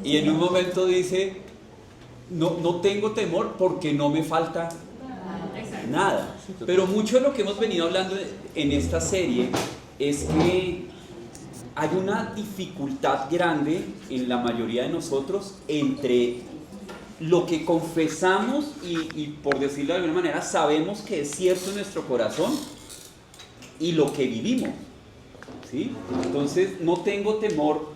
Y en un momento dice, no tengo temor porque no me falta nada. Pero mucho de lo que hemos venido hablando en esta serie es que hay una dificultad grande en la mayoría de nosotros entre lo que confesamos y por decirlo de alguna manera, sabemos que es cierto en nuestro corazón y lo que vivimos, ¿sí? Entonces, no tengo temor,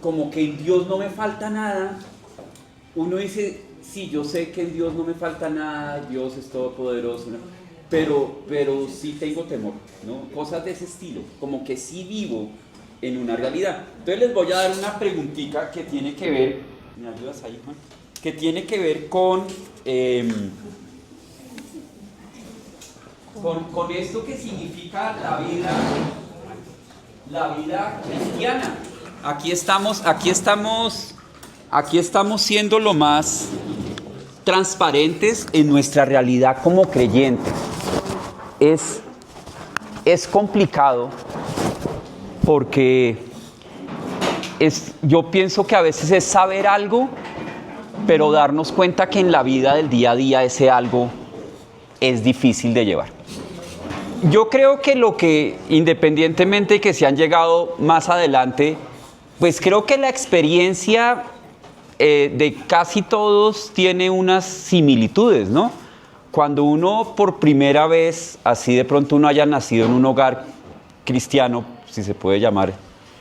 como que en Dios no me falta nada. Uno dice, sí, yo sé que en Dios no me falta nada, Dios es todopoderoso, ¿no? pero sí tengo temor, ¿no? Cosas de ese estilo, como que sí vivo en una realidad. Entonces les voy a dar una preguntita que tiene que ver, ¿me ayudas ahí, Juan? Que tiene que ver con esto que significa la vida cristiana. Aquí estamos siendo lo más transparentes en nuestra realidad como creyentes. Es complicado porque yo pienso que a veces es saber algo, pero darnos cuenta que en la vida del día a día ese algo es difícil de llevar. Yo creo que independientemente de que se han llegado más adelante, pues creo que la experiencia de casi todos tiene unas similitudes, ¿no? Cuando uno por primera vez, así de pronto uno haya nacido en un hogar cristiano, si se puede llamar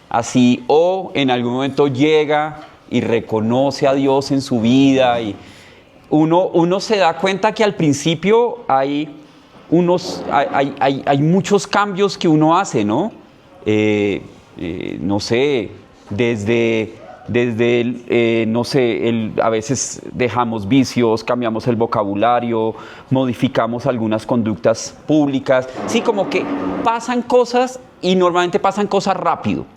así, o en algún momento llega y reconoce a Dios en su vida, y uno se da cuenta que al principio hay muchos cambios que uno hace, ¿no? No sé, a veces dejamos vicios, cambiamos el vocabulario, modificamos algunas conductas públicas. Sí, como que pasan cosas y normalmente pasan cosas rápido.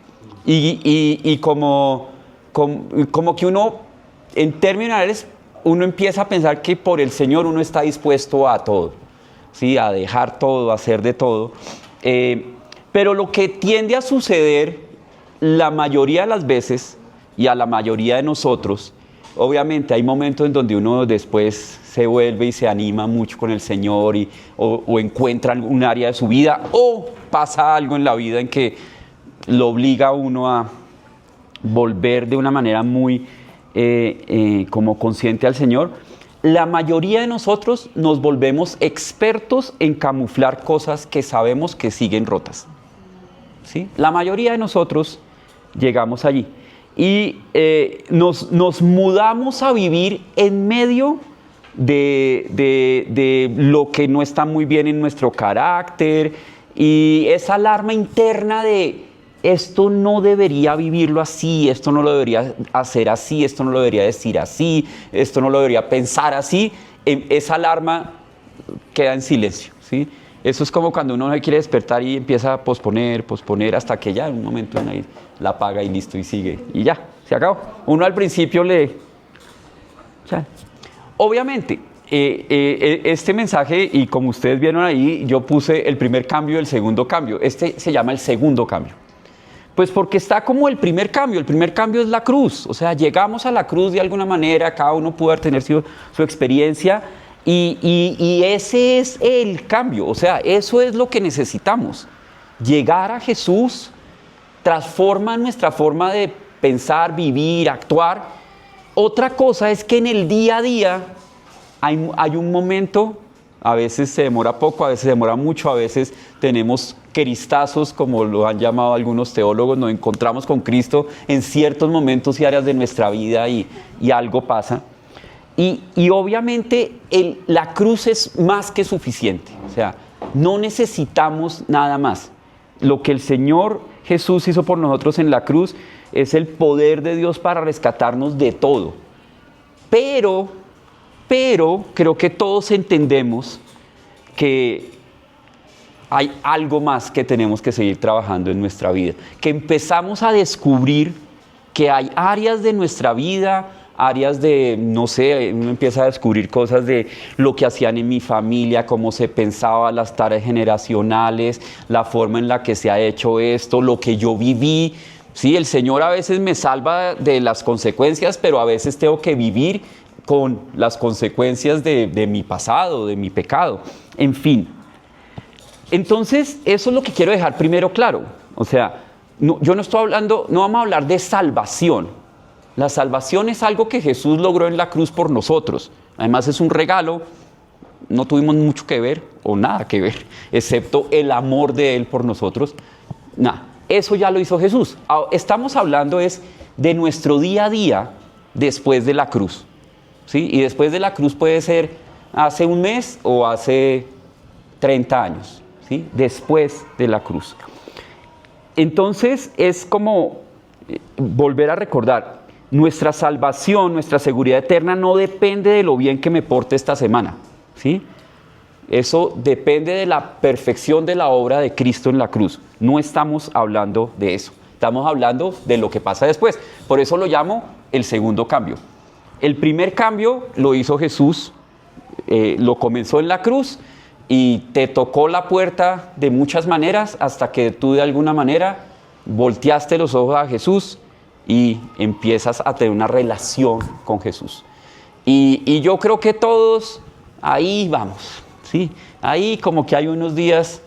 Y como que uno, en términos generales, uno empieza a pensar que por el Señor uno está dispuesto a todo, ¿sí? A dejar todo, a hacer de todo. Pero lo que tiende a suceder la mayoría de las veces, y a la mayoría de nosotros, obviamente hay momentos en donde uno después se vuelve y se anima mucho con el Señor o encuentra un área de su vida, o pasa algo en la vida en que lo obliga a uno a volver de una manera muy como consciente al Señor. La mayoría de nosotros nos volvemos expertos en camuflar cosas que sabemos que siguen rotas, ¿sí? La mayoría de nosotros llegamos allí y nos mudamos a vivir en medio de lo que no está muy bien en nuestro carácter, y esa alarma interna de esto no debería vivirlo así, esto no lo debería hacer así, esto no lo debería decir así, esto no lo debería pensar así. Esa alarma queda en silencio, ¿sí? Eso es como cuando uno no quiere despertar y empieza a posponer hasta que ya en un momento la apaga y listo, y sigue, y ya, se acabó. Uno al principio obviamente, este mensaje, y como ustedes vieron ahí, yo puse el primer cambio y el segundo cambio. Este se llama el segundo cambio. Pues porque está como el primer cambio es la cruz. O sea, llegamos a la cruz de alguna manera, cada uno pudo tener su experiencia, y ese es el cambio. O sea, eso es lo que necesitamos. Llegar a Jesús transforma nuestra forma de pensar, vivir, actuar. Otra cosa es que en el día a día hay un momento, a veces se demora poco, a veces se demora mucho, a veces tenemos cristazos, como lo han llamado algunos teólogos, nos encontramos con Cristo en ciertos momentos y áreas de nuestra vida, y algo pasa. Y obviamente la cruz es más que suficiente, o sea, no necesitamos nada más. Lo que el Señor Jesús hizo por nosotros en la cruz es el poder de Dios para rescatarnos de todo. Pero creo que todos entendemos que hay algo más que tenemos que seguir trabajando en nuestra vida, que empezamos a descubrir que hay áreas de nuestra vida, áreas de, no sé, uno empieza a descubrir cosas de lo que hacían en mi familia, cómo se pensaba, las tareas generacionales, la forma en la que se ha hecho esto, lo que yo viví, Sí, el Señor a veces me salva de las consecuencias, pero a veces tengo que vivir con las consecuencias de mi pasado, de mi pecado. En fin. Entonces, eso es lo que quiero dejar primero claro. O sea, yo no estoy hablando, no vamos a hablar de salvación. La salvación es algo que Jesús logró en la cruz por nosotros. Además es un regalo, no tuvimos mucho que ver o nada que ver, excepto el amor de Él por nosotros. Nada, eso ya lo hizo Jesús. Estamos hablando es de nuestro día a día después de la cruz. ¿Sí? Y después de la cruz puede ser hace un mes o hace 30 años. ¿Sí? Después de la cruz. Entonces es como volver a recordar, nuestra salvación, nuestra seguridad eterna no depende de lo bien que me porte esta semana, ¿sí? Eso depende de la perfección de la obra de Cristo en la cruz. No estamos hablando de eso, estamos hablando de lo que pasa después. Por eso lo llamo el segundo cambio. El primer cambio lo hizo Jesús, lo comenzó en la cruz y te tocó la puerta de muchas maneras hasta que tú de alguna manera volteaste los ojos a Jesús y empiezas a tener una relación con Jesús. Y yo creo que todos ahí vamos, ¿sí? Ahí como que hay unos días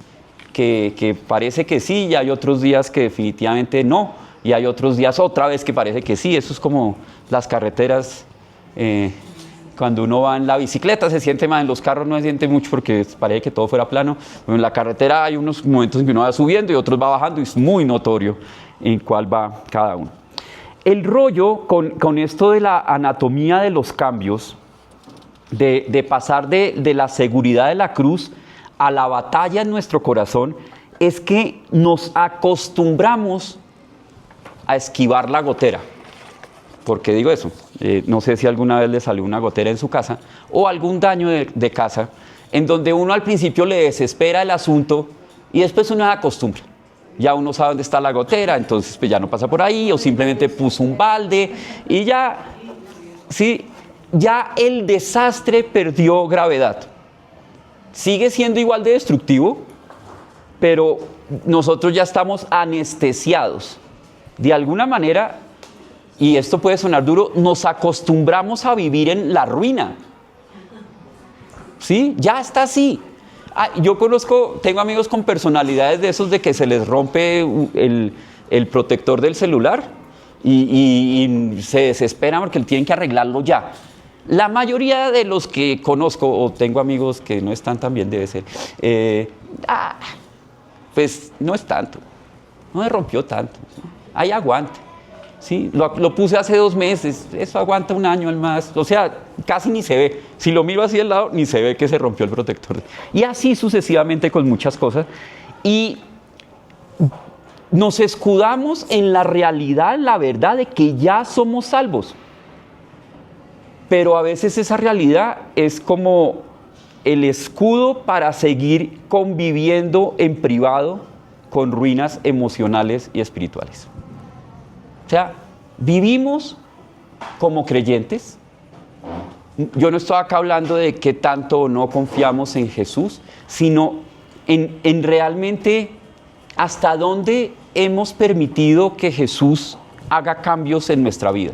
que parece que sí y hay otros días que definitivamente no. Y hay otros días otra vez que parece que sí. Eso es como las carreteras. Cuando uno va en la bicicleta se siente más, en los carros no se siente mucho porque parece que todo fuera plano. En la carretera hay unos momentos en que uno va subiendo y otros va bajando y es muy notorio en cuál va cada uno. El rollo con esto de la anatomía de los cambios, de pasar de la seguridad de la cruz a la batalla en nuestro corazón, es que nos acostumbramos a esquivar la gotera. ¿Por qué digo eso? No sé si alguna vez le salió una gotera en su casa o algún daño de casa en donde uno al principio le desespera el asunto y después uno se acostumbra. Ya uno sabe dónde está la gotera, entonces pues ya no pasa por ahí, o simplemente puso un balde y ya, sí, ya el desastre perdió gravedad. Sigue siendo igual de destructivo, pero nosotros ya estamos anestesiados. De alguna manera, y esto puede sonar duro, nos acostumbramos a vivir en la ruina. ¿Sí? Ya está así. Yo tengo amigos con personalidades de esos de que se les rompe el protector del celular y se desesperan porque tienen que arreglarlo ya. La mayoría de los que conozco, o tengo amigos que no están tan bien, debe ser, pues no es tanto, no me rompió tanto, ¿sí? Hay aguante. Sí, lo puse hace 2 meses, eso aguanta un año al más, o sea, casi ni se ve. Si lo miro así al lado, ni se ve que se rompió el protector. Y así sucesivamente con muchas cosas. Y nos escudamos en la realidad, en la verdad de que ya somos salvos. Pero a veces esa realidad es como el escudo para seguir conviviendo en privado con ruinas emocionales y espirituales. O sea, vivimos como creyentes. Yo no estoy acá hablando de qué tanto o no confiamos en Jesús, sino en realmente hasta dónde hemos permitido que Jesús haga cambios en nuestra vida.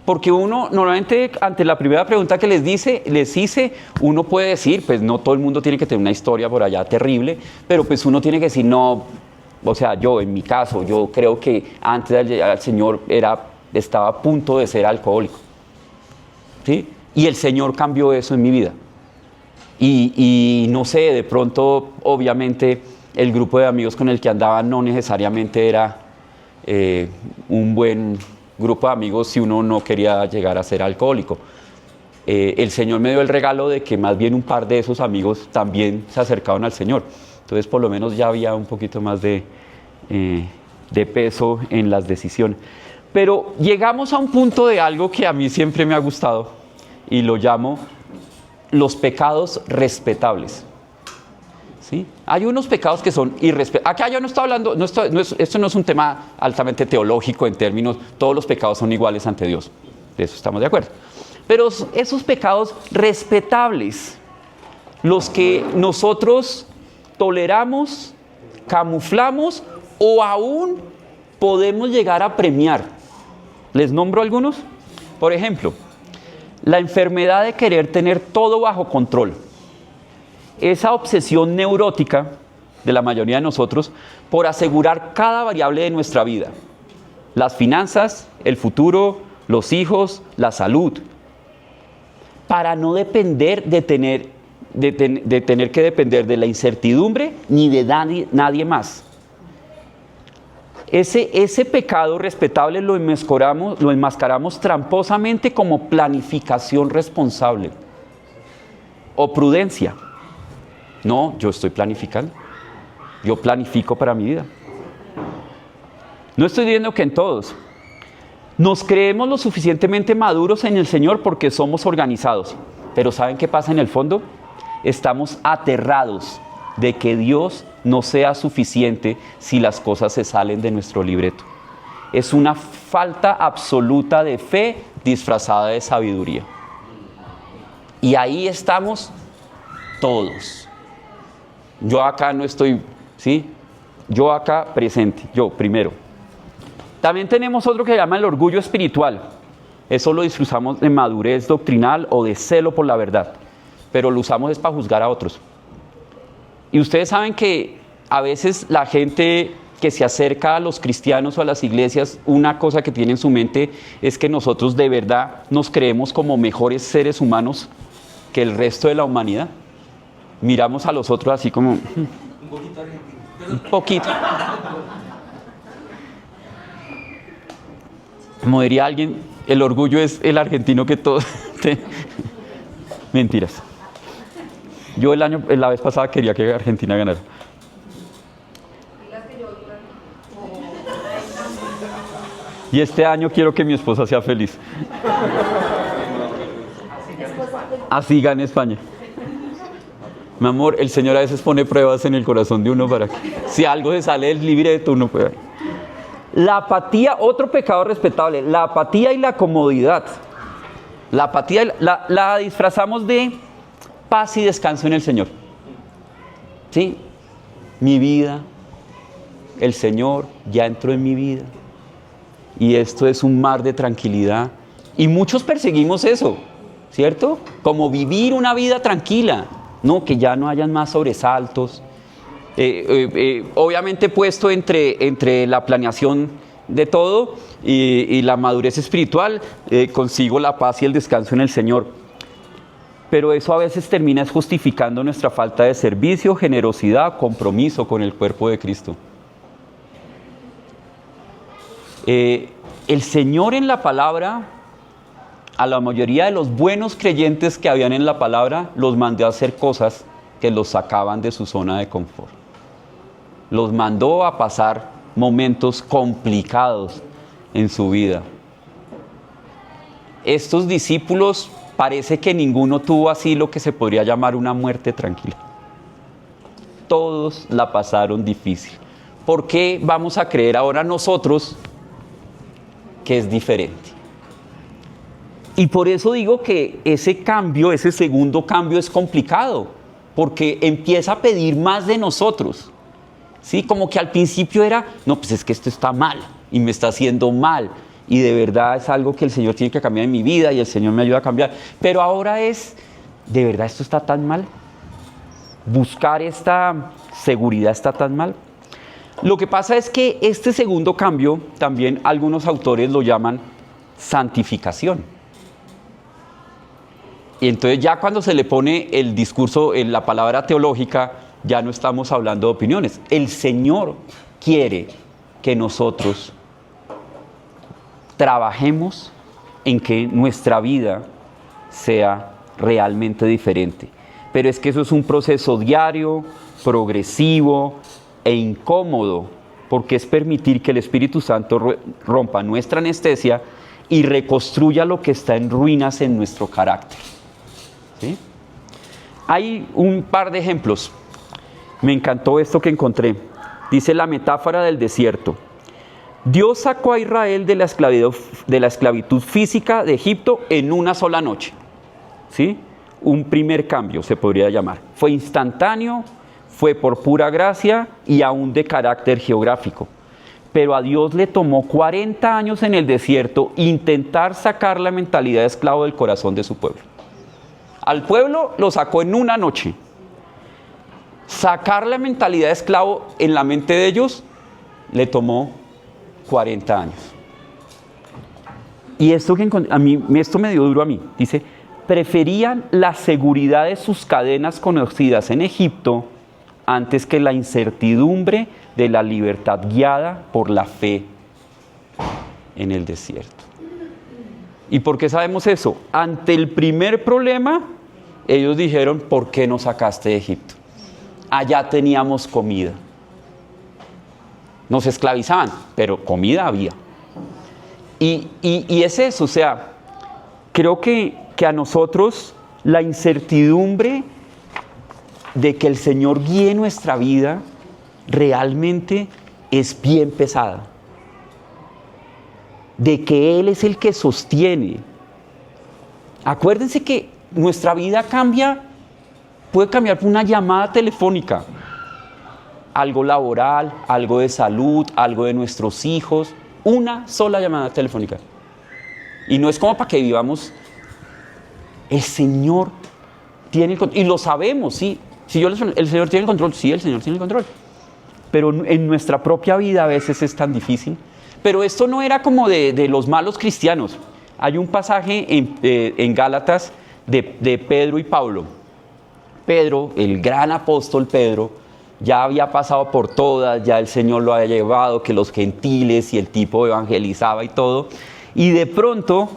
Porque uno, normalmente, ante la primera pregunta que les hice, uno puede decir, pues no todo el mundo tiene que tener una historia por allá terrible, pero pues uno tiene que decir, no. O sea, yo en mi caso, yo creo que antes de llegar al Señor estaba a punto de ser alcohólico, ¿sí? Y el Señor cambió eso en mi vida. Y no sé, de pronto, obviamente, el grupo de amigos con el que andaba no necesariamente era un buen grupo de amigos si uno no quería llegar a ser alcohólico. El Señor me dio el regalo de que más bien un par de esos amigos también se acercaron al Señor. Entonces, por lo menos ya había un poquito más de peso en las decisiones. Pero llegamos a un punto de algo que a mí siempre me ha gustado y lo llamo los pecados respetables. ¿Sí? Hay unos pecados que son irrespetables. Acá yo no estoy hablando, esto no es un tema altamente teológico en términos, todos los pecados son iguales ante Dios. De eso estamos de acuerdo. Pero esos pecados respetables, los que nosotros toleramos, camuflamos o aún podemos llegar a premiar. ¿Les nombro algunos? Por ejemplo, la enfermedad de querer tener todo bajo control. Esa obsesión neurótica de la mayoría de nosotros por asegurar cada variable de nuestra vida. Las finanzas, el futuro, los hijos, la salud. Para no depender de tener que depender de la incertidumbre ni de nadie más. Ese pecado respetable lo enmascaramos tramposamente como planificación responsable o prudencia. No, yo estoy planificando. Yo planifico para mi vida. No estoy diciendo que en todos. Nos creemos lo suficientemente maduros en el Señor porque somos organizados. Pero ¿saben qué pasa en el fondo? Estamos aterrados de que Dios no sea suficiente si las cosas se salen de nuestro libreto. Es una falta absoluta de fe disfrazada de sabiduría. Y ahí estamos todos. Yo acá no estoy, ¿sí? Yo acá presente, yo primero. También tenemos otro que se llama el orgullo espiritual. Eso lo disfrazamos de madurez doctrinal o de celo por la verdad. Pero lo usamos es para juzgar a otros. Y ustedes saben que a veces la gente que se acerca a los cristianos o a las iglesias, una cosa que tiene en su mente es que nosotros de verdad nos creemos como mejores seres humanos que el resto de la humanidad. Miramos a los otros así como... Un poquito argentino. Un poquito. Como diría alguien, el orgullo es el argentino que todo... Mentiras. Yo la vez pasada quería que Argentina ganara. Y este año quiero que mi esposa sea feliz. Así gane España. Mi amor, el Señor a veces pone pruebas en el corazón de uno para que si algo se sale del libreto uno pueda. La apatía, otro pecado respetable, la apatía y la comodidad. La apatía la disfrazamos de paz y descanso en el Señor. ¿Sí? Mi vida, el Señor ya entró en mi vida. Y esto es un mar de tranquilidad. Y muchos perseguimos eso, ¿cierto? Como vivir una vida tranquila. No, que ya no hayan más sobresaltos. Obviamente puesto entre la planeación de todo y la madurez espiritual, consigo la paz y el descanso en el Señor. Pero eso a veces termina justificando nuestra falta de servicio, generosidad, compromiso con el cuerpo de Cristo. El Señor en la palabra, a la mayoría de los buenos creyentes que habían en la palabra, los mandó a hacer cosas que los sacaban de su zona de confort. Los mandó a pasar momentos complicados en su vida. Estos discípulos parece que ninguno tuvo así lo que se podría llamar una muerte tranquila. Todos la pasaron difícil. ¿Por qué vamos a creer ahora nosotros que es diferente? Y por eso digo que ese cambio, ese segundo cambio es complicado, porque empieza a pedir más de nosotros. ¿Sí? Como que al principio era, no, pues es que esto está mal y me está haciendo mal. Y de verdad es algo que el Señor tiene que cambiar en mi vida y el Señor me ayuda a cambiar. Pero ahora es, ¿de verdad esto está tan mal? ¿Buscar esta seguridad está tan mal? Lo que pasa es que este segundo cambio, también algunos autores lo llaman santificación. Y entonces ya cuando se le pone el discurso, en la palabra teológica, ya no estamos hablando de opiniones. El Señor quiere que nosotros trabajemos en que nuestra vida sea realmente diferente. Pero es que eso es un proceso diario, progresivo e incómodo, porque es permitir que el Espíritu Santo rompa nuestra anestesia y reconstruya lo que está en ruinas en nuestro carácter. ¿Sí? Hay un par de ejemplos. Me encantó esto que encontré. Dice la metáfora del desierto. Dios sacó a Israel de la esclavitud física de Egipto en una sola noche. ¿Sí? Un primer cambio se podría llamar. Fue instantáneo, fue por pura gracia y aún de carácter geográfico. pero a Dios le tomó 40 años en el desierto intentar sacar la mentalidad de esclavo del corazón de su pueblo. Al pueblo lo sacó en una noche. Sacar la mentalidad de esclavo en la mente de ellos le tomó 40 años. Y esto esto me dio duro a mí. Dice, preferían la seguridad de sus cadenas conocidas en Egipto antes que la incertidumbre de la libertad guiada por la fe en el desierto. ¿Y por qué sabemos eso? Ante el primer problema, ellos dijeron, ¿por qué nos sacaste de Egipto? Allá teníamos comida. Nos esclavizaban, pero comida había. Y es eso, o sea, creo que a nosotros la incertidumbre de que el Señor guíe nuestra vida realmente es bien pesada. De que Él es el que sostiene. Acuérdense que nuestra vida puede cambiar por una llamada telefónica. Algo laboral, algo de salud, algo de nuestros hijos. Una sola llamada telefónica. Y no es como para que vivamos. El Señor tiene el control. Y lo sabemos, sí. Si el Señor tiene el control, sí, el Señor tiene el control. Pero en nuestra propia vida a veces es tan difícil. Pero esto no era como de los malos cristianos. Hay un pasaje en Gálatas de Pedro y Pablo. Pedro, el gran apóstol Pedro, ya había pasado por todas, ya el Señor lo había llevado, que los gentiles y el tipo evangelizaba y todo. Y de pronto,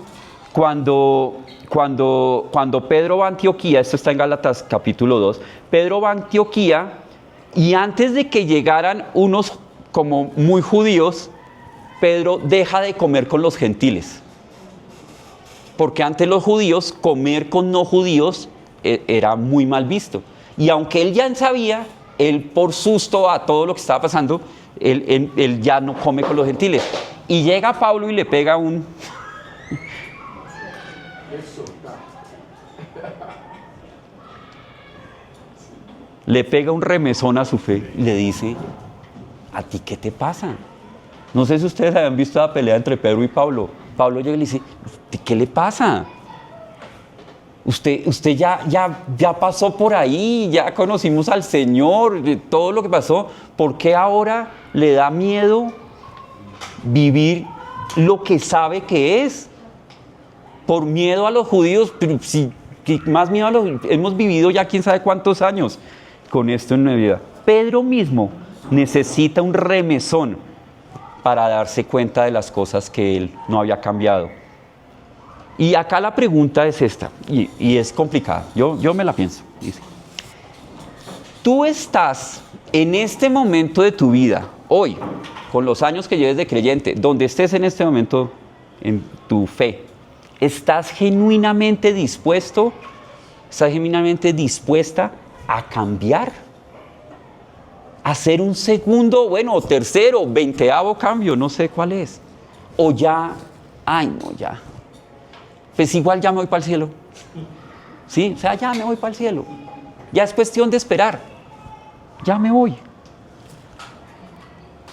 cuando Pedro va a Antioquía, esto está en Gálatas capítulo 2, Pedro va a Antioquía y antes de que llegaran unos como muy judíos, Pedro deja de comer con los gentiles. Porque antes los judíos, comer con no judíos era muy mal visto. Y aunque él ya sabía, él por susto a todo lo que estaba pasando, él ya no come con los gentiles. Y llega Pablo y le pega le pega un remesón a su fe y le dice, ¿a ti qué te pasa? No sé si ustedes habían visto la pelea entre Pedro y Pablo. Pablo llega y le dice, ¿qué le pasa? Usted ya pasó por ahí, ya conocimos al Señor, todo lo que pasó. ¿Por qué ahora le da miedo vivir lo que sabe que es? Por miedo a los judíos, pero si más miedo a los... Hemos vivido ya quién sabe cuántos años con esto en nuestra vida. Pedro mismo necesita un remesón para darse cuenta de las cosas que él no había cambiado. Y acá la pregunta es esta, y es complicada, yo me la pienso. Dice, tú estás en este momento de tu vida, hoy, con los años que lleves de creyente, donde estés en este momento en tu fe, ¿estás genuinamente dispuesta a cambiar? A hacer un segundo, bueno, tercero, 20º cambio, no sé cuál es. O ya, ya. Pues igual ya me voy para el cielo. ¿Sí? O sea, ya me voy para el cielo. Ya es cuestión de esperar. Ya me voy.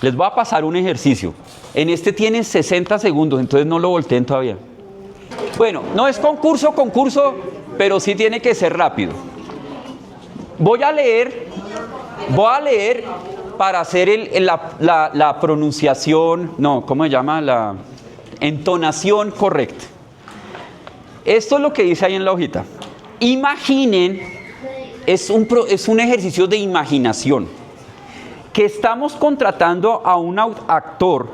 Les voy a pasar un ejercicio. En este tienen 60 segundos, entonces no lo volteen todavía. Bueno, no es concurso, pero sí tiene que ser rápido. Voy a leer para hacer la pronunciación, no, ¿cómo se llama? La entonación correcta. Esto es lo que dice ahí en la hojita. Imaginen, es un ejercicio de imaginación, que estamos contratando a un actor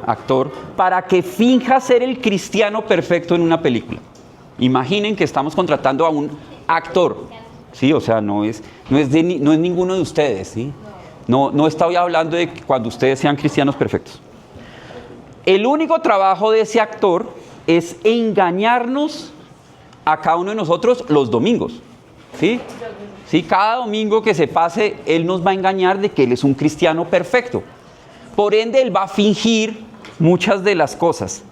para que finja ser el cristiano perfecto en una película. Imaginen que estamos contratando a un actor, ¿sí? O sea, no es ninguno de ustedes, ¿sí? No estoy hablando de cuando ustedes sean cristianos perfectos. El único trabajo de ese actor es engañarnos a cada uno de nosotros los domingos, ¿sí? Sí, cada domingo que se pase, él nos va a engañar de que él es un cristiano perfecto. Por ende, él va a fingir muchas de las cosas.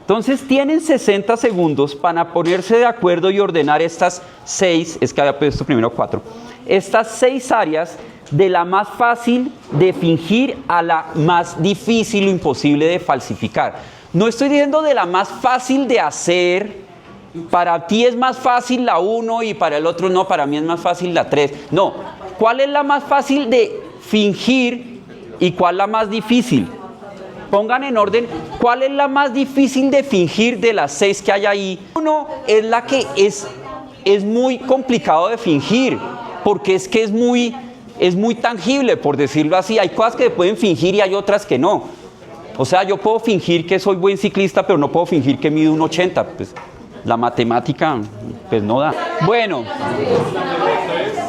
Entonces, tienen 60 segundos para ponerse de acuerdo y ordenar estas 6, es que había puesto primero 4, estas 6 áreas de la más fácil de fingir a la más difícil o imposible de falsificar. No estoy diciendo de la más fácil de hacer. Para ti es más fácil la 1 y para el otro no, para mí es más fácil la 3. No, ¿cuál es la más fácil de fingir y cuál la más difícil? Pongan en orden, ¿cuál es la más difícil de fingir de las 6 que hay ahí? 1 es la que es muy complicado de fingir, porque es que es muy tangible, por decirlo así. Hay cosas que se pueden fingir y hay otras que no. O sea, yo puedo fingir que soy buen ciclista, pero no puedo fingir que mido 1,80. Pues la matemática, pues no da. Bueno,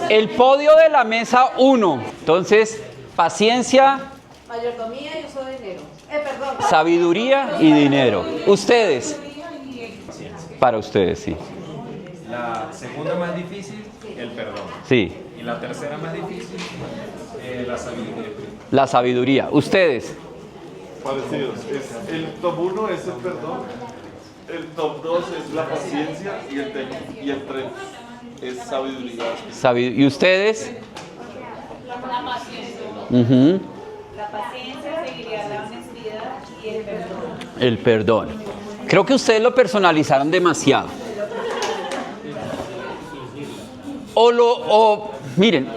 el podio de la mesa 1. Entonces, paciencia, mayordomía y uso de dinero. Sabiduría y dinero. Ustedes. Para ustedes, sí. La segunda más difícil, el perdón. Sí. Y la tercera más difícil, la sabiduría. La sabiduría. Ustedes. Parecidos. El top 1 es el perdón, el top 2 es la paciencia y el 3 es sabiduría. ¿Y ustedes? La paciencia. La paciencia seguiría la honestidad y el perdón. El perdón. Creo que ustedes lo personalizaron demasiado. Miren,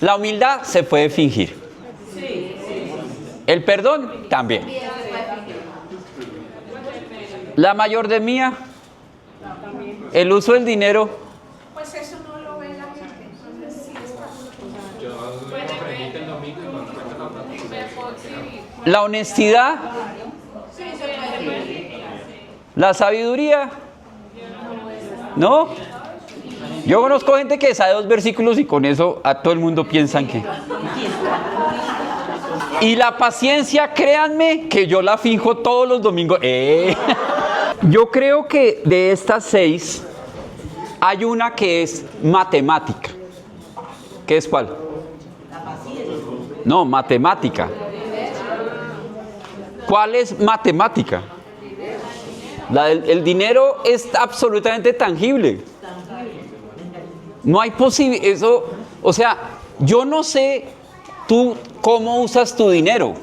la humildad se puede fingir. El perdón también. La mayordomía, el uso del dinero. Pues eso no lo ve la gente. Entonces sí está. La honestidad. Sí, se puede. La sabiduría. ¿No? Yo conozco gente que sabe 2 versículos y con eso a todo el mundo piensan que... Y la paciencia, créanme, que yo la finjo todos los domingos. Yo creo que de estas 6 hay una que es matemática. ¿Qué es cuál? No, matemática. ¿Cuál es matemática? El dinero es absolutamente tangible. No hay posibilidad. Eso, o sea, yo no sé tú cómo usas tu dinero,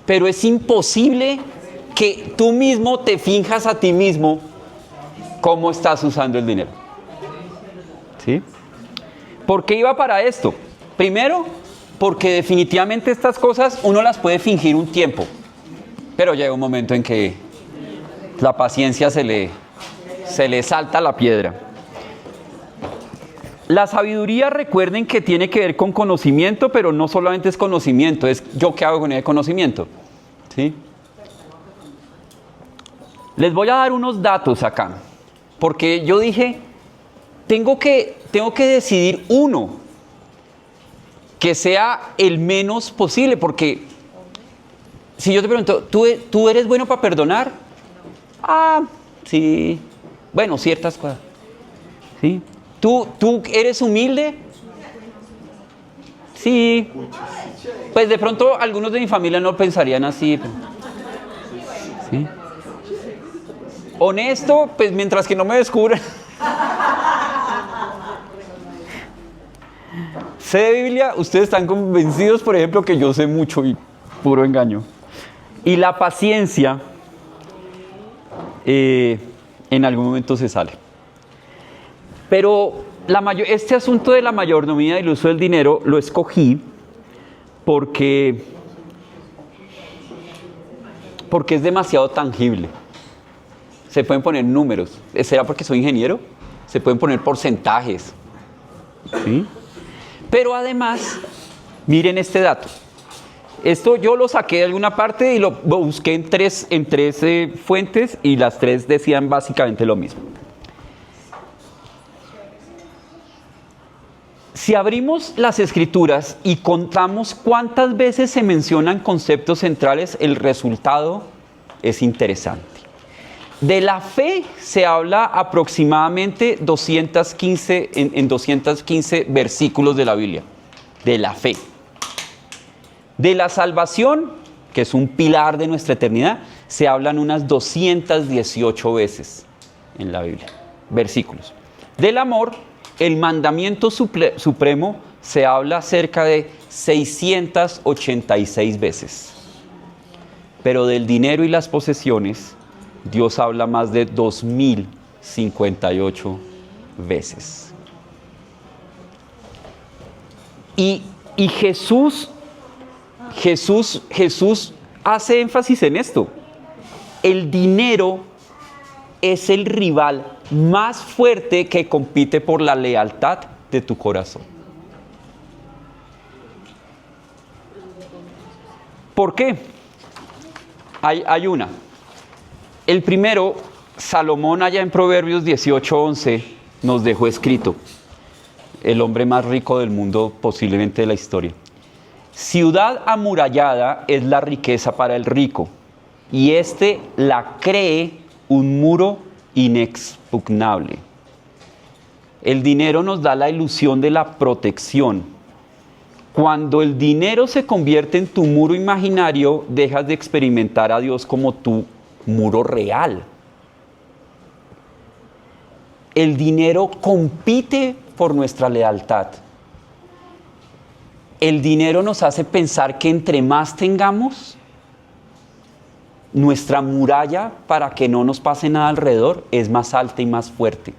pero es imposible que tú mismo te finjas a ti mismo cómo estás usando el dinero. ¿Sí? ¿Por qué iba para esto? Primero, porque definitivamente estas cosas uno las puede fingir un tiempo, pero llega un momento en que la paciencia se le salta la piedra. La sabiduría, recuerden que tiene que ver con conocimiento, pero no solamente es conocimiento, es yo qué hago con ese conocimiento. ¿Sí? Les voy a dar unos datos acá, porque yo dije, tengo que decidir uno que sea el menos posible, porque si yo te pregunto, ¿tú eres bueno para perdonar? Ah, sí, bueno, ciertas cosas. ¿Sí? ¿Tú eres humilde? Sí. Pues de pronto algunos de mi familia no pensarían así. ¿Sí? Honesto, pues mientras que no me descubran. Sé de Biblia, ustedes están convencidos, por ejemplo, que yo sé mucho y puro engaño. Y la paciencia, en algún momento se sale. Pero este asunto de la mayordomía y el uso del dinero lo escogí porque es demasiado tangible. Se pueden poner números. ¿Será porque soy ingeniero? Se pueden poner porcentajes. ¿Sí? Pero además, miren este dato. Esto yo lo saqué de alguna parte y lo busqué en tres fuentes y las 3 decían básicamente lo mismo. Si abrimos las escrituras y contamos cuántas veces se mencionan conceptos centrales, el resultado es interesante. De la fe se habla aproximadamente 215 versículos de la Biblia. De la fe. De la salvación, que es un pilar de nuestra eternidad, se hablan unas 218 veces en la Biblia. Versículos. Del amor el mandamiento supremo se habla cerca de 686 veces. Pero del dinero y las posesiones, Dios habla más de 2058 veces. Y Jesús hace énfasis en esto. El dinero es el rival más fuerte que compite por la lealtad de tu corazón. ¿Por qué? Hay una. El primero, Salomón allá en Proverbios 18:11 nos dejó escrito, el hombre más rico del mundo posiblemente de la historia. Ciudad amurallada es la riqueza para el rico, y éste la cree un muro inexpugnable. El dinero nos da la ilusión de la protección. Cuando el dinero se convierte en tu muro imaginario, dejas de experimentar a Dios como tu muro real. El dinero compite por nuestra lealtad. El dinero nos hace pensar que entre más tengamos, nuestra muralla para que no nos pase nada alrededor es más alta y más fuerte.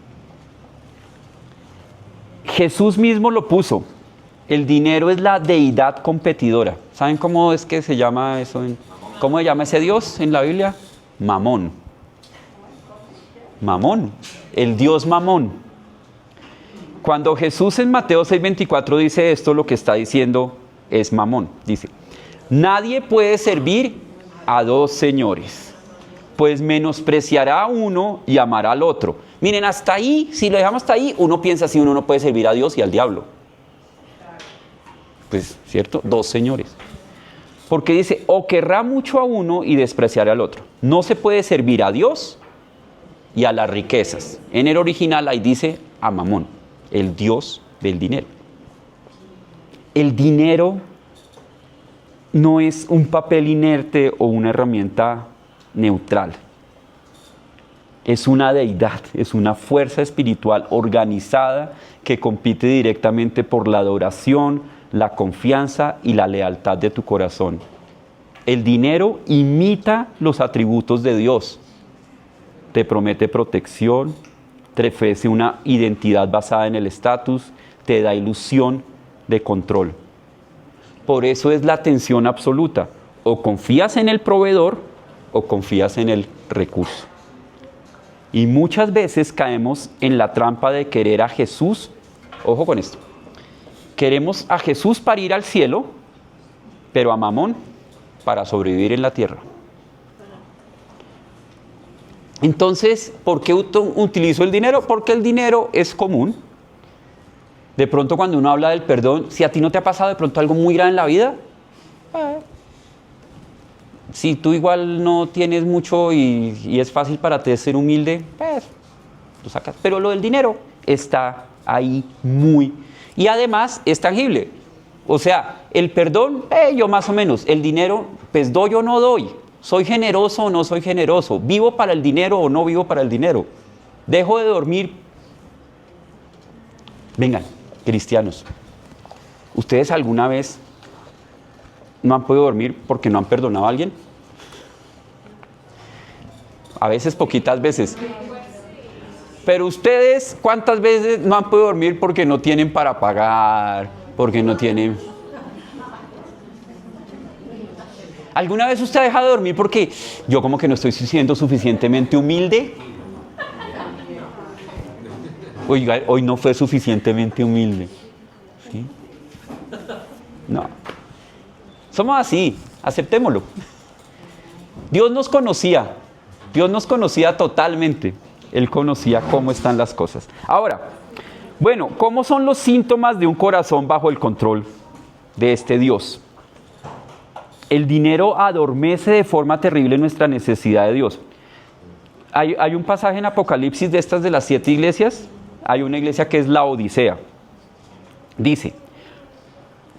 Jesús mismo lo puso. El dinero es la deidad competidora. ¿Saben cómo es que se llama eso? ¿Cómo se llama ese Dios en la Biblia? Mamón. Mamón. El Dios Mamón. Cuando Jesús en Mateo 6:24 dice esto, lo que está diciendo es Mamón. Dice, nadie puede servir a dos señores, pues menospreciará a uno y amará al otro. Miren, hasta ahí, si lo dejamos hasta ahí, uno piensa si uno no puede servir a Dios y al diablo. Pues, ¿cierto? Dos señores. Porque dice, o querrá mucho a uno y despreciará al otro. No se puede servir a Dios y a las riquezas. En el original ahí dice a Mamón, el Dios del dinero. El dinero no es un papel inerte o una herramienta neutral. Es una deidad, es una fuerza espiritual organizada que compite directamente por la adoración, la confianza y la lealtad de tu corazón. El dinero imita los atributos de Dios. Te promete protección, te ofrece una identidad basada en el estatus, te da ilusión de control. Por eso es la tensión absoluta. O confías en el proveedor o confías en el recurso. Y muchas veces caemos en la trampa de querer a Jesús. Ojo con esto. Queremos a Jesús para ir al cielo, pero a Mamón para sobrevivir en la tierra. Entonces, ¿por qué utilizo el dinero? Porque el dinero es común. De pronto cuando uno habla del perdón, si a ti no te ha pasado de pronto algo muy grave en la vida, si tú igual no tienes mucho y es fácil para ti ser humilde, pues lo sacas. Pero lo del dinero está ahí muy... Y además es tangible. O sea, el perdón, yo más o menos. El dinero, pues doy o no doy. ¿Soy generoso o no soy generoso? ¿Vivo para el dinero o no vivo para el dinero? ¿Dejo de dormir? Vengan, cristianos. ¿Ustedes alguna vez no han podido dormir porque no han perdonado a alguien? A veces, poquitas veces. Pero ustedes, ¿cuántas veces no han podido dormir porque no tienen para pagar? Porque no tienen... ¿Alguna vez usted ha dejado de dormir porque yo como que no estoy siendo suficientemente humilde? Oiga, hoy no fue suficientemente humilde. ¿Sí? No. Somos así, aceptémoslo. Dios nos conocía totalmente. Él conocía cómo están las cosas. Ahora, bueno, ¿cómo son los síntomas de un corazón bajo el control de este Dios? El dinero adormece de forma terrible nuestra necesidad de Dios. Hay un pasaje en Apocalipsis de estas de las 7 iglesias. Hay una iglesia que es la Odisea. Dice,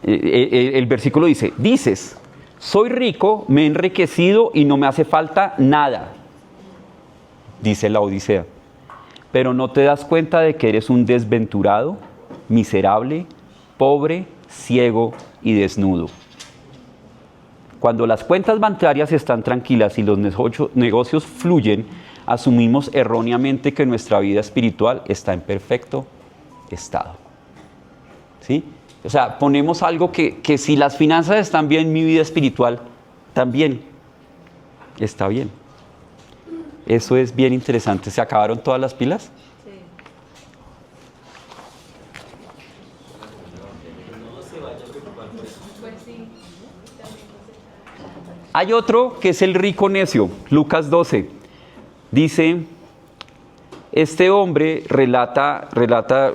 el versículo dice, dices, soy rico, me he enriquecido y no me hace falta nada. Dice la Odisea. pero no te das cuenta de que eres un desventurado, miserable, pobre, ciego y desnudo. Cuando las cuentas bancarias están tranquilas y los negocios fluyen, asumimos erróneamente que nuestra vida espiritual está en perfecto estado. ¿Sí? O sea, ponemos algo que si las finanzas están bien, mi vida espiritual también está bien. Eso es bien interesante. ¿Se acabaron todas las pilas? Sí. Pues sí. Hay otro que es el rico necio, Lucas 12. Dice, este hombre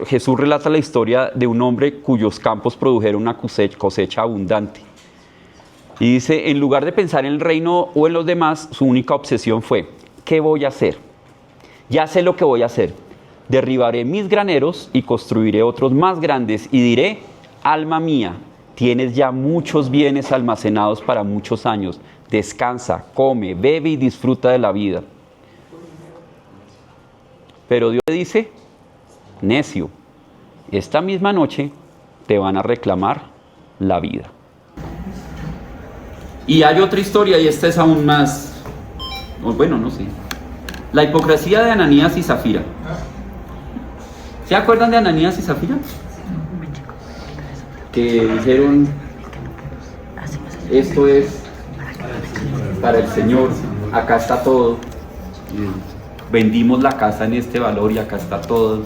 Jesús relata la historia de un hombre cuyos campos produjeron una cosecha abundante. Y dice, en lugar de pensar en el reino o en los demás, su única obsesión fue, ¿qué voy a hacer? Ya sé lo que voy a hacer. Derribaré mis graneros y construiré otros más grandes y diré, alma mía, tienes ya muchos bienes almacenados para muchos años. Descansa, come, bebe y disfruta de la vida. Pero Dios le dice, necio, esta misma noche te van a reclamar la vida. Y hay otra historia, y esta es aún más, bueno, no sé. La hipocresía de Ananías y Zafira. ¿Se acuerdan de Ananías y Zafira? Que dijeron, esto es para el Señor, acá está todo. Vendimos la casa en este valor y acá está todo.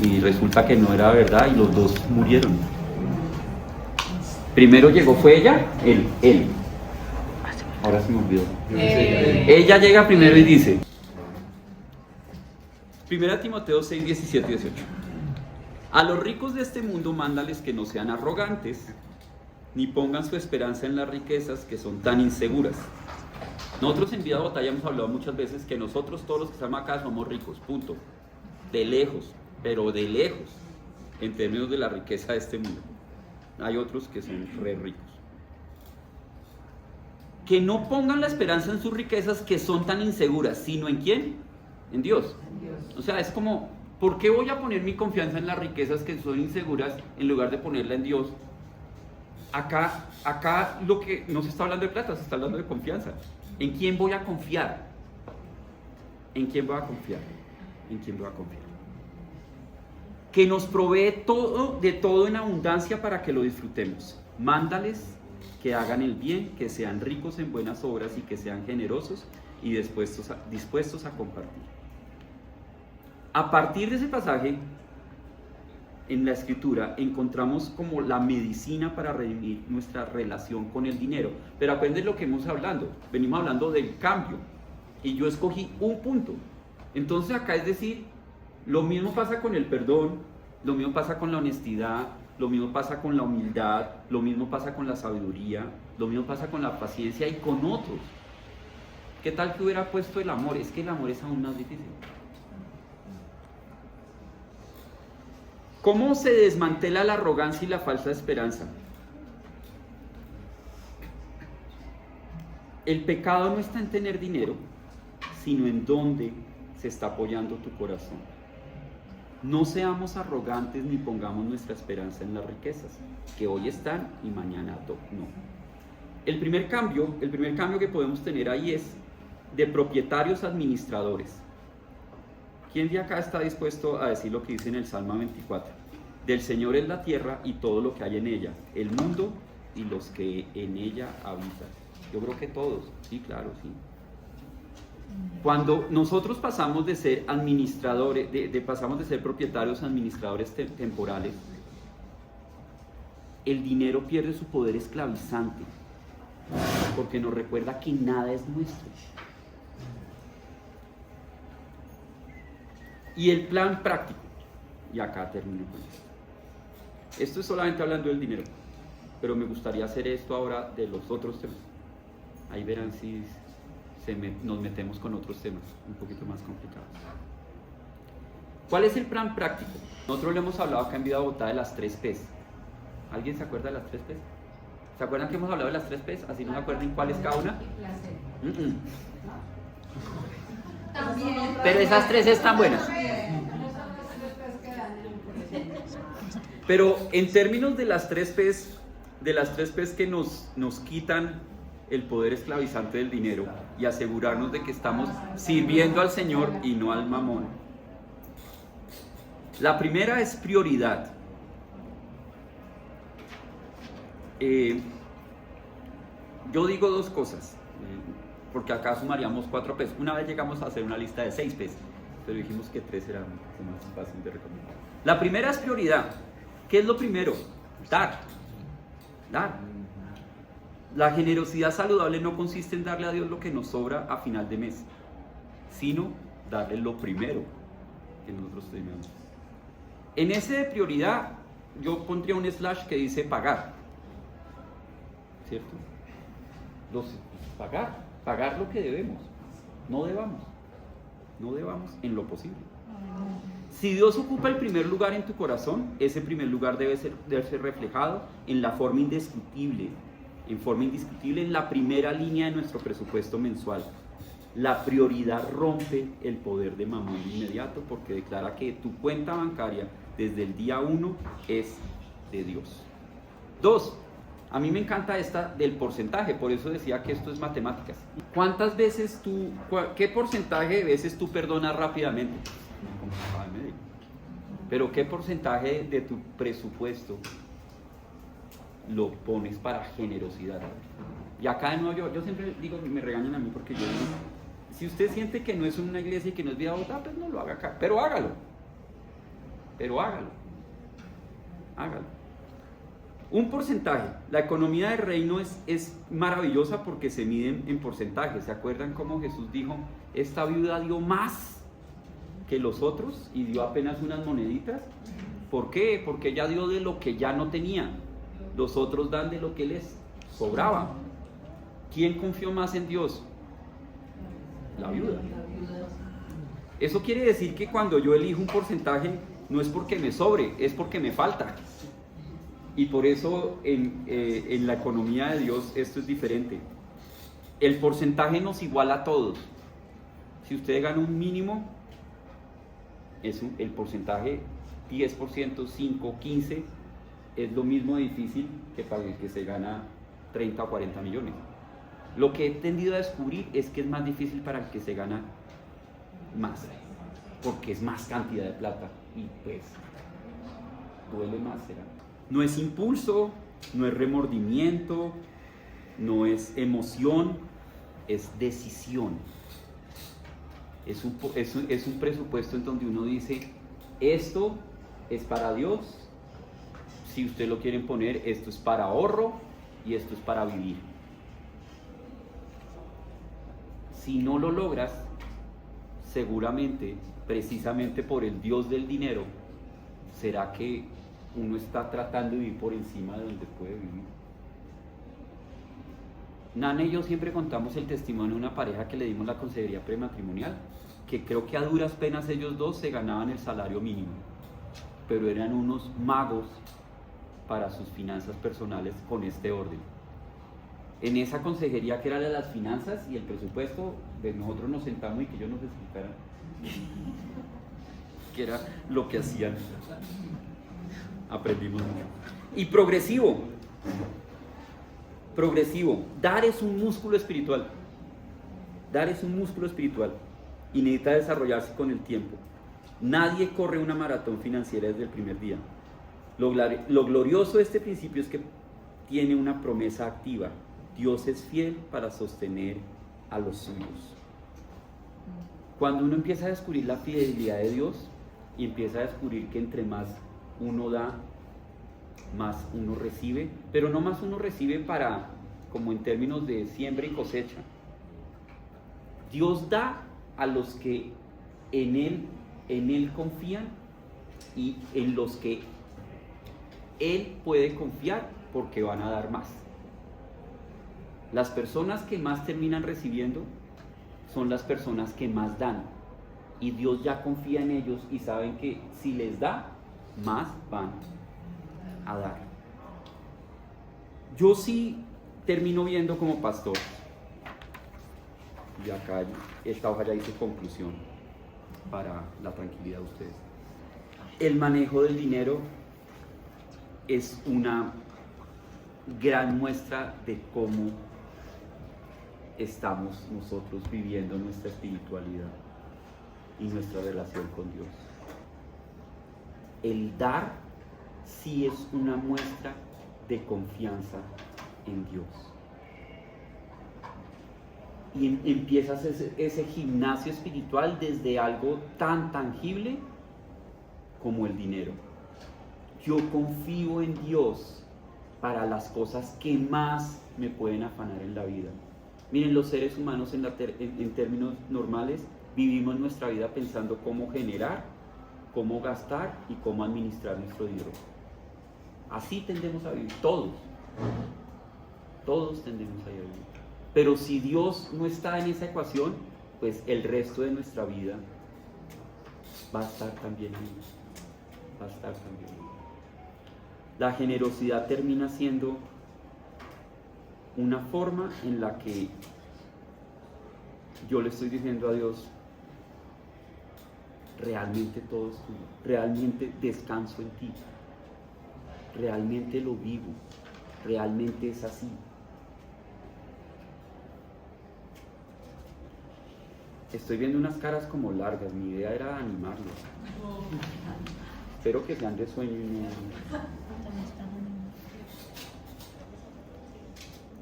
Y resulta que no era verdad y los dos murieron. Primero llegó, fue ella, él. Ahora se me olvidó. Ella llega primero y dice, 1 Timoteo 6, 17 y 18. A los ricos de este mundo mándales que no sean arrogantes, ni pongan su esperanza en las riquezas que son tan inseguras. Nosotros en Vida Botalla hemos hablado muchas veces que nosotros todos los que estamos acá somos ricos, punto. De lejos, pero de lejos, en términos de la riqueza de este mundo. Hay otros que son re ricos. Que no pongan la esperanza en sus riquezas que son tan inseguras, sino ¿en quién? En Dios. O sea, es como, ¿por qué voy a poner mi confianza en las riquezas que son inseguras en lugar de ponerla en Dios? Acá lo que no se está hablando de plata, se está hablando de confianza. ¿En quién voy a confiar? ¿En quién voy a confiar? ¿En quién voy a confiar? Que nos provee todo, de todo en abundancia para que lo disfrutemos. Mándales que hagan el bien, que sean ricos en buenas obras y que sean generosos y dispuestos a compartir. A partir de ese pasaje, en la Escritura, encontramos como la medicina para redimir nuestra relación con el dinero. Pero acuérdense lo que hemos hablando. Venimos hablando del cambio. Y yo escogí un punto. Entonces acá es decir, lo mismo pasa con el perdón, lo mismo pasa con la honestidad, lo mismo pasa con la humildad, lo mismo pasa con la sabiduría, lo mismo pasa con la paciencia y con otros. ¿Qué tal que hubiera puesto el amor? Es que el amor es aún más difícil. ¿Cómo se desmantela la arrogancia y la falsa esperanza? El pecado no está en tener dinero, sino en dónde se está apoyando tu corazón. No seamos arrogantes ni pongamos nuestra esperanza en las riquezas, que hoy están y mañana no. El primer cambio que podemos tener ahí es de propietarios a administradores. ¿Quién de acá está dispuesto a decir lo que dice en el Salmo 24? Del Señor es la tierra y todo lo que hay en ella, el mundo y los que en ella habitan. Yo creo que todos, sí, claro, sí. Cuando nosotros pasamos de ser administradores, pasamos de ser propietarios a administradores temporales, el dinero pierde su poder esclavizante, porque nos recuerda que nada es nuestro. Y el plan práctico, y acá termino con esto. Esto es solamente hablando del dinero, pero me gustaría hacer esto ahora de los otros temas. Ahí verán si nos metemos con otros temas un poquito más complicados. ¿Cuál es el plan práctico? Nosotros le hemos hablado acá en Vida Bogotá de las 3 P's. ¿Alguien se acuerda de las 3 P's? ¿Se acuerdan que hemos hablado de las 3 P's? Así no se acuerdan cuál es cada una. Pero esas tres están buenas. Pero en términos de las tres P's que nos quitan el poder esclavizante del dinero y asegurarnos de que estamos sirviendo al Señor y no al mamón. La primera es prioridad. Yo digo dos cosas, porque acá sumaríamos 4 P's. Una vez llegamos a hacer una lista de 6 P's, pero dijimos que 3 era más fácil de recomendar. La primera es prioridad. ¿Qué es lo primero? Dar. La generosidad saludable no consiste en darle a Dios lo que nos sobra a final de mes, sino darle lo primero que nosotros tenemos. En ese de prioridad, yo pondría un slash que dice pagar. ¿Cierto? Pagar lo que debemos. No debamos en lo posible. Si Dios ocupa el primer lugar en tu corazón, ese primer lugar debe ser reflejado en forma indiscutible en la primera línea de nuestro presupuesto mensual. La prioridad rompe el poder de mamón de inmediato porque declara que tu cuenta bancaria desde el día 1 es de Dios. 2. A mí me encanta esta del porcentaje, por eso decía que esto es matemáticas. ¿Qué porcentaje de veces tú perdonas rápidamente? Pero ¿qué porcentaje de tu presupuesto lo pones para generosidad? Y acá de nuevo yo siempre digo, me regañan a mí porque yo digo, si usted siente que no es una iglesia y que no es vida bota, pues no lo haga acá, pero hágalo. Un porcentaje. La economía del reino es maravillosa porque se miden en porcentajes. ¿Se acuerdan cómo Jesús dijo, esta viuda dio más que los otros y dio apenas unas moneditas? ¿Por qué? Porque ella dio de lo que ya no tenía. Los otros dan de lo que les sobraba. ¿Quién confió más en Dios? La viuda. Eso quiere decir que cuando yo elijo un porcentaje no es porque me sobre, es porque me falta. Y por eso en la economía de Dios esto es diferente. El porcentaje nos iguala a todos. Si usted gana un mínimo, el porcentaje 10%, 5, 15 es lo mismo de difícil que para el que se gana 30 o 40 millones. Lo que he tendido a descubrir es que es más difícil para el que se gana más, porque es más cantidad de plata y pues duele más, ¿será? No es impulso, no es remordimiento, no es emoción, es decisión. Es un presupuesto en donde uno dice, esto es para Dios, si usted lo quieren poner, esto es para ahorro y esto es para vivir. Si no lo logras, seguramente, precisamente por el Dios del dinero, será que uno está tratando de vivir por encima de donde puede vivir. Nana y yo siempre contamos el testimonio de una pareja que le dimos la consejería prematrimonial, que creo que a duras penas ellos dos se ganaban el salario mínimo, pero eran unos magos para sus finanzas personales con este orden. En esa consejería que era de las finanzas y el presupuesto, de nosotros nos sentamos y que ellos nos explicaran qué era lo que hacían. Aprendimos mucho. Y progresivo. Dar es un músculo espiritual. Y necesita desarrollarse con el tiempo. Nadie corre una maratón financiera desde el primer día. Lo glorioso de este principio es que tiene una promesa activa. Dios es fiel para sostener a los suyos. Cuando uno empieza a descubrir la fidelidad de Dios y empieza a descubrir que entre más uno da, más uno recibe, pero no más uno recibe para, como en términos de siembra y cosecha. Dios da a los que en Él confían y en los que Él puede confiar porque van a dar más. Las personas que más terminan recibiendo son las personas que más dan. Y Dios ya confía en ellos y saben que si les da, más van a dar. Yo sí termino viendo como pastor y acá esta hoja ya dice conclusión para la tranquilidad de ustedes. El manejo del dinero es una gran muestra de cómo estamos nosotros viviendo nuestra espiritualidad y nuestra relación con Dios. El dar sí es una muestra de confianza en Dios. Y empiezas ese gimnasio espiritual desde algo tan tangible como el dinero. Yo confío en Dios para las cosas que más me pueden afanar en la vida. Miren, los seres humanos en términos normales vivimos nuestra vida pensando cómo generar, cómo gastar y cómo administrar nuestro dinero. Así tendemos a vivir, todos tendemos a vivir. Pero si Dios no está en esa ecuación, pues el resto de nuestra vida va a estar también ahí. Va a estar también ahí. La generosidad termina siendo una forma en la que yo le estoy diciendo a Dios, realmente todo es tuyo, realmente descanso en ti, realmente lo vivo, realmente es así. Estoy viendo unas caras como largas, mi idea era animarlos. Espero que sean de sueño y no...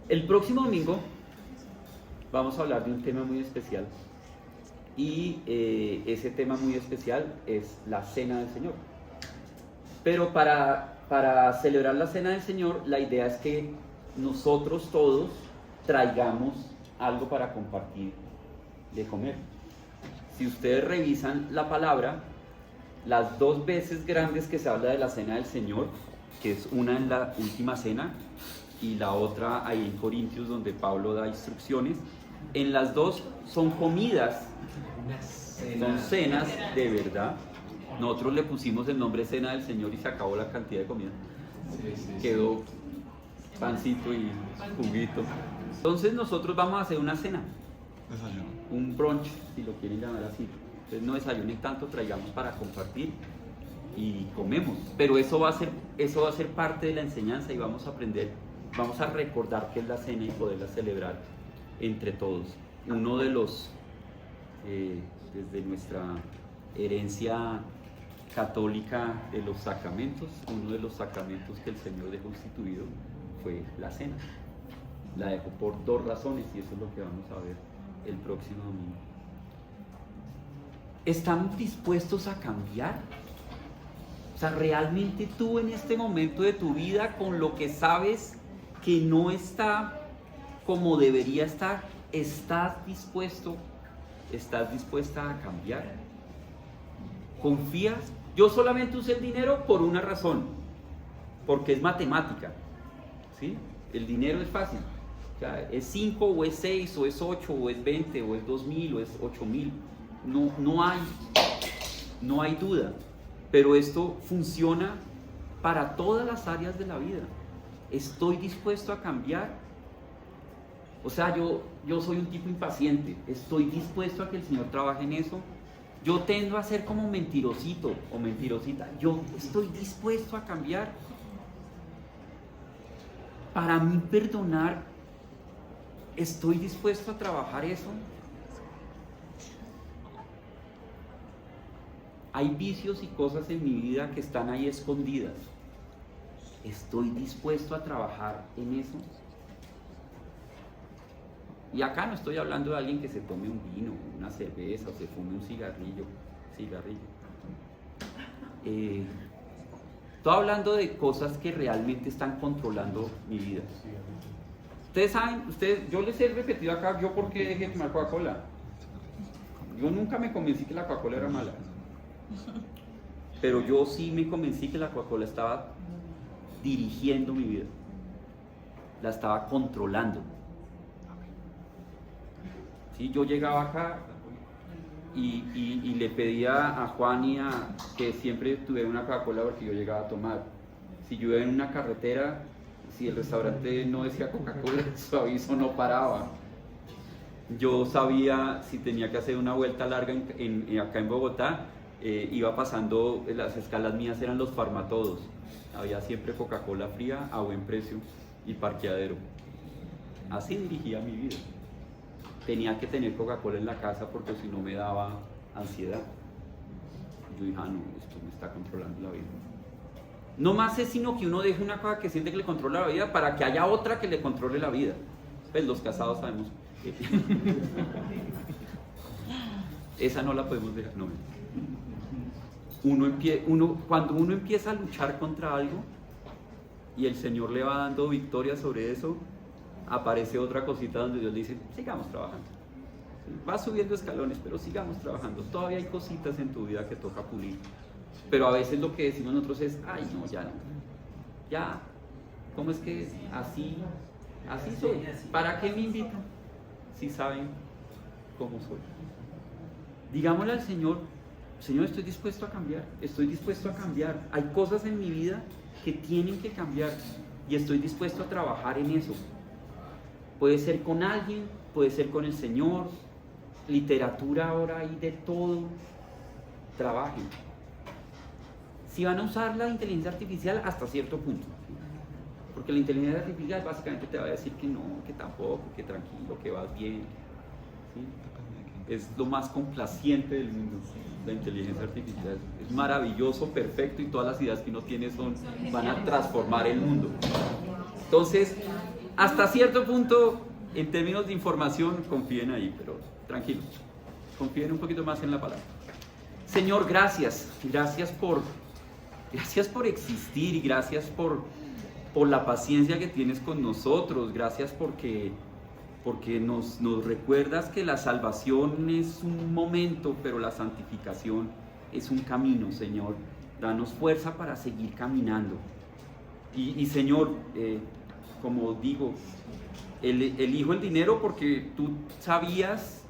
El próximo domingo vamos a hablar de un tema muy especial y ese tema muy especial es la Cena del Señor. Pero para celebrar la Cena del Señor, la idea es que nosotros todos traigamos algo para compartir de comer. Si ustedes revisan la palabra, las dos veces grandes que se habla de la Cena del Señor, que es una en la última cena y la otra ahí en Corintios donde Pablo da instrucciones, en las dos son comidas, son cenas de verdad. Nosotros le pusimos el nombre Cena del Señor y se acabó la cantidad de comida. Quedó pancito y juguito. Entonces nosotros vamos a hacer una cena, un brunch, si lo quieren llamar así. Entonces no desayunen tanto, traigamos para compartir y comemos. Pero eso va a ser parte de la enseñanza y vamos a aprender, vamos a recordar qué es la cena y poderla celebrar entre todos. Uno de los, desde nuestra herencia católica de los sacramentos, uno de los sacramentos que el Señor dejó instituido fue la cena. La dejó por dos razones y eso es lo que vamos a ver el próximo domingo. ¿Estamos dispuestos a cambiar? O sea, ¿realmente tú en este momento de tu vida, con lo que sabes que no está como debería estar, estás dispuesta a cambiar? ¿Confías? Yo solamente usé el dinero por una razón, porque es matemática, ¿sí? El dinero es fácil, o sea, es 5 o es 6 o es 8 o es 20 o es 2000 o es 8000, no hay duda, pero esto funciona para todas las áreas de la vida. ¿Estoy dispuesto a cambiar? O sea, yo soy un tipo impaciente, estoy dispuesto a que el Señor trabaje en eso. Yo tendo a ser como mentirosito o mentirosita. Yo estoy dispuesto a cambiar. Para mí perdonar, ¿estoy dispuesto a trabajar eso? Hay vicios y cosas en mi vida que están ahí escondidas. ¿Estoy dispuesto a trabajar en eso? Y acá no estoy hablando de alguien que se tome un vino, una cerveza o se fume un cigarrillo. Estoy hablando de cosas que realmente están controlando mi vida. Ustedes saben, yo les he repetido acá, yo por qué dejé de tomar Coca-Cola. Yo nunca me convencí que la Coca-Cola era mala. Pero yo sí me convencí que la Coca-Cola estaba dirigiendo mi vida. La estaba controlando. ¿Sí? Yo llegaba acá y le pedía a Juan y a que siempre tuviera una Coca-Cola porque yo llegaba a tomar. Si yo iba en una carretera, si el restaurante no decía Coca-Cola, su aviso no paraba. Yo sabía si tenía que hacer una vuelta larga acá en Bogotá, iba pasando, las escalas mías eran los Farmatodos. Había siempre Coca-Cola fría a buen precio y parqueadero. Así dirigía mi vida. Tenía que tener Coca-Cola en la casa porque si no me daba ansiedad. Yo dije, no, esto me está controlando la vida. No más es sino que uno deje una cosa que siente que le controla la vida para que haya otra que le controle la vida. Pues los casados sabemos. Esa no la podemos dejar. No. Cuando uno empieza a luchar contra algo y el Señor le va dando victoria sobre eso, aparece otra cosita donde Dios le dice, sigamos trabajando. Vas subiendo escalones, pero sigamos trabajando. Todavía hay cositas en tu vida que toca pulir. Pero a veces lo que decimos nosotros es, ay no, ya no. Ya, ¿cómo es que así soy? ¿Para qué me invitan? Si saben cómo soy. Digámosle al Señor, Señor, estoy dispuesto a cambiar, estoy dispuesto a cambiar. Hay cosas en mi vida que tienen que cambiar y estoy dispuesto a trabajar en eso. Puede ser con alguien, puede ser con el Señor, literatura ahora hay de todo. Trabajen. Si van a usar la inteligencia artificial hasta cierto punto, porque la inteligencia artificial básicamente te va a decir que no, que tampoco, que tranquilo, que vas bien, ¿sí? Es lo más complaciente del mundo, la inteligencia artificial. Es maravilloso, perfecto y todas las ideas que uno tiene van a transformar el mundo. Entonces, hasta cierto punto, en términos de información, confíen ahí, pero tranquilos, confíen un poquito más en la palabra. Señor, gracias por existir y gracias por la paciencia que tienes con nosotros. Gracias porque nos recuerdas que la salvación es un momento, pero la santificación es un camino, Señor. Danos fuerza para seguir caminando. Y Señor, como digo, elijo el dinero porque tú sabías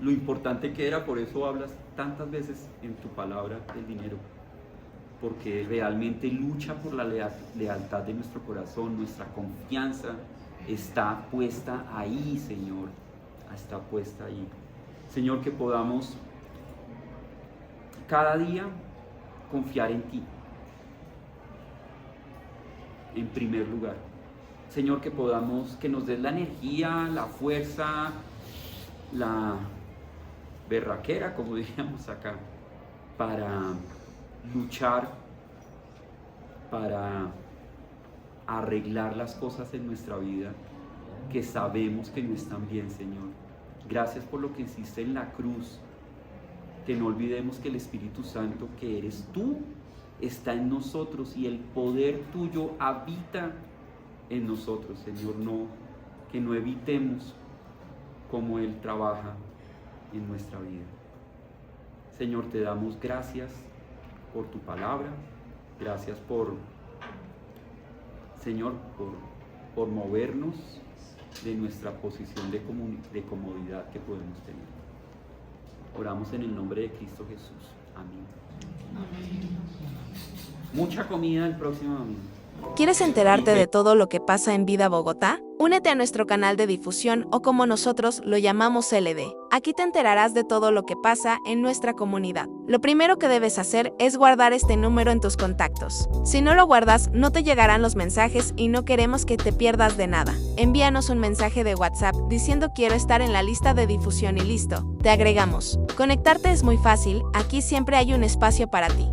lo importante que era, por eso hablas tantas veces en tu palabra del dinero. Porque realmente lucha por la lealtad de nuestro corazón, nuestra confianza está puesta ahí, Señor, está puesta ahí. Señor, que podamos cada día confiar en ti, en primer lugar. Señor, que nos des la energía, la fuerza, la berraquera, como diríamos acá, para luchar, para arreglar las cosas en nuestra vida que sabemos que no están bien, Señor. Gracias por lo que hiciste en la cruz. Que no olvidemos que el Espíritu Santo, que eres tú, está en nosotros y el poder tuyo habita en nosotros, Señor. Que no evitemos cómo Él trabaja en nuestra vida. Señor, te damos gracias por tu palabra, gracias Señor, por movernos de nuestra posición de comodidad que podemos tener. Oramos en el nombre de Cristo Jesús. Amén. Mucha comida el próximo domingo. ¿Quieres enterarte de todo lo que pasa en Vida Bogotá? Únete a nuestro canal de difusión o como nosotros lo llamamos LD. Aquí te enterarás de todo lo que pasa en nuestra comunidad. Lo primero que debes hacer es guardar este número en tus contactos. Si no lo guardas, no te llegarán los mensajes y no queremos que te pierdas de nada. Envíanos un mensaje de WhatsApp diciendo quiero estar en la lista de difusión y listo, te agregamos. Conectarte es muy fácil, aquí siempre hay un espacio para ti.